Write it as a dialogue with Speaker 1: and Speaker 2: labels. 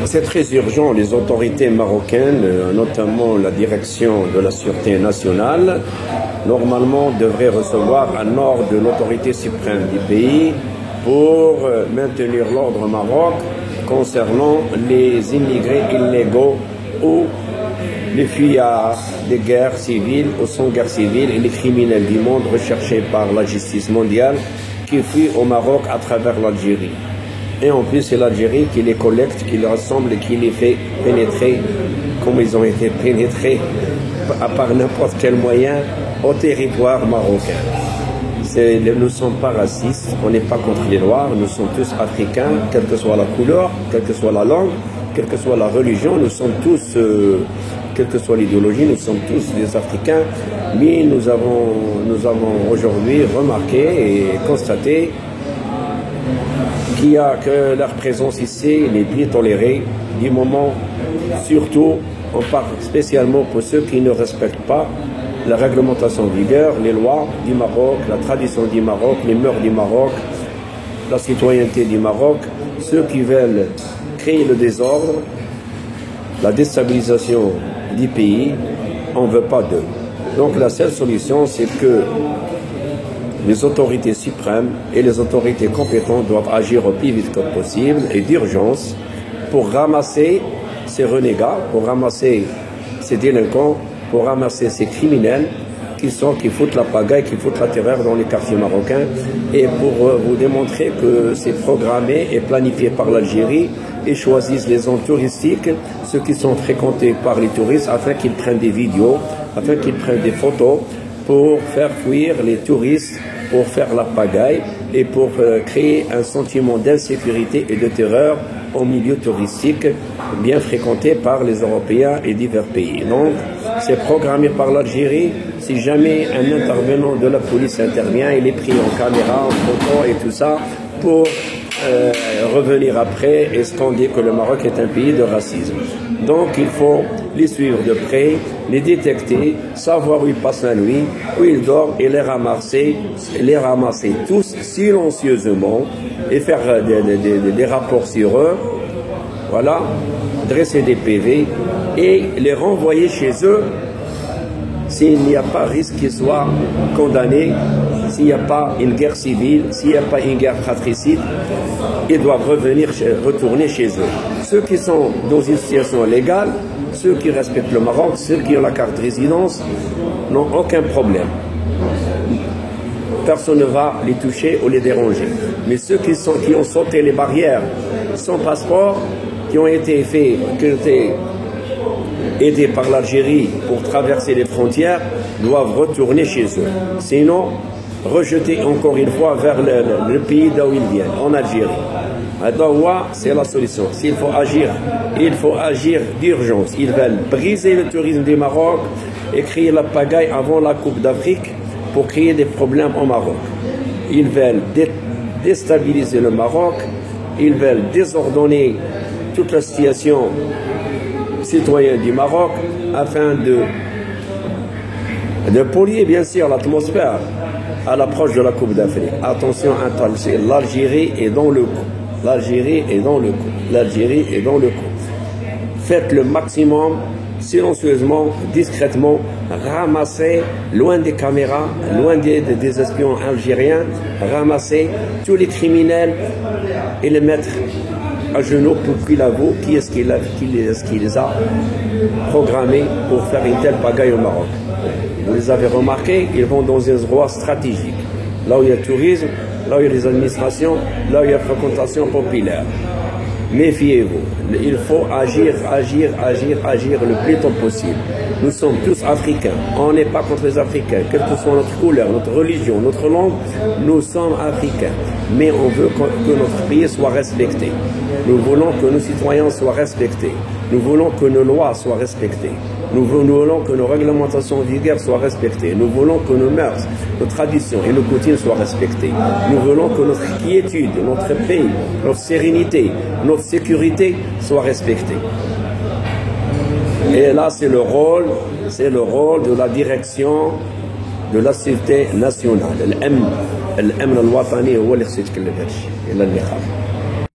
Speaker 1: C'est très urgent. Les autorités marocaines, notamment la direction de la Sûreté nationale, normalement devraient recevoir un ordre de l'autorité suprême du pays pour maintenir l'ordre au Maroc concernant les immigrés illégaux ou les fuyards des guerres civiles ou sans guerre civile et les criminels du monde recherchés par la justice mondiale qui fuient au Maroc à travers l'Algérie. Et en plus, c'est l'Algérie qui les collecte, qui les rassemble et qui les fait pénétrer, comme ils ont été pénétrés par n'importe quel moyen, au territoire marocain. Nous ne sommes pas racistes, on n'est pas contre les Noirs, nous sommes tous africains, quelle que soit la couleur, quelle que soit la langue, quelle que soit la religion, nous sommes tous, quelle que soit l'idéologie, nous sommes tous des Africains, mais nous avons aujourd'hui remarqué et constaté que leur présence ici n'est plus tolérée du moment, surtout, on parle spécialement pour ceux qui ne respectent pas la réglementation en vigueur, les lois du Maroc, la tradition du Maroc, les mœurs du Maroc, la citoyenneté du Maroc, ceux qui veulent créer le désordre, la déstabilisation du pays, on ne veut pas d'eux. Donc la seule solution, c'est que les autorités suprêmes et les autorités compétentes doivent agir au plus vite que possible et d'urgence pour ramasser ces renégats, pour ramasser ces délinquants, pour ramasser ces criminels qui foutent la pagaille, qui foutent la terreur dans les quartiers marocains et pour vous démontrer que c'est programmé et planifié par l'Algérie et choisissent les zones touristiques, ceux qui sont fréquentés par les touristes afin qu'ils prennent des vidéos, afin qu'ils prennent des photos pour faire fuir les touristes, pour faire la pagaille et pour créer un sentiment d'insécurité et de terreur au milieu touristique bien fréquenté par les Européens et divers pays. Donc, c'est programmé par l'Algérie. Si jamais un intervenant de la police intervient, il est pris en caméra, en photo et tout ça pour revenir après et scander que le Maroc est un pays de racisme. Donc il faut les suivre de près, les détecter, savoir où ils passent la nuit, où ils dorment et les ramasser tous silencieusement et faire des rapports sur eux, voilà, dresser des PV et les renvoyer chez eux s'il n'y a pas risque qu'ils soient condamnés, s'il n'y a pas une guerre civile, s'il n'y a pas une guerre fratricide, ils doivent retourner chez eux. Ceux qui sont dans une situation légale, ceux qui respectent le Maroc, ceux qui ont la carte de résidence, n'ont aucun problème. Personne ne va les toucher ou les déranger. Mais ceux qui ont sauté les barrières sans passeport, qui ont été aidés par l'Algérie pour traverser les frontières, doivent retourner chez eux. Sinon, rejetés encore une fois vers le pays d'où ils viennent, en Algérie. À Dawa, c'est la solution. S'il faut agir, il faut agir d'urgence. Ils veulent briser le tourisme du Maroc et créer la pagaille avant la Coupe d'Afrique pour créer des problèmes au Maroc. Ils veulent déstabiliser le Maroc, ils veulent désordonner toute la situation citoyenne du Maroc afin de polluer bien sûr l'atmosphère à l'approche de la Coupe d'Afrique. Attention, l'Algérie est dans le coup. L'Algérie est dans le coup. L'Algérie est dans le coup. Faites le maximum, silencieusement, discrètement, ramassez, loin des caméras, loin des espions algériens, ramassez tous les criminels et les mettre à genoux pour qu'il avoue qui est-ce qui les a programmés pour faire une telle pagaille au Maroc. Vous les avez remarqués, ils vont dans un endroit stratégique, là où il y a le tourisme, là où il y a les administrations, là où il y a la fréquentation populaire. Méfiez-vous, il faut agir le plus tôt possible. Nous sommes tous africains, on n'est pas contre les Africains, quelle que soit notre couleur, notre religion, notre langue, nous sommes africains. Mais on veut que notre pays soit respecté. Nous voulons que nos citoyens soient respectés. Nous voulons que nos lois soient respectées. Nous voulons que nos réglementations en vigueur soient respectées. Nous voulons que nos mœurs, nos traditions et nos coutumes soient respectées. Nous voulons que notre quiétude, notre paix, notre sérénité, notre sécurité soient respectées. Et là, c'est le rôle de la direction de la sécurité nationale. الأمن الوطني هو اللي خصو يتكلم هادشي إلا اللي خاف.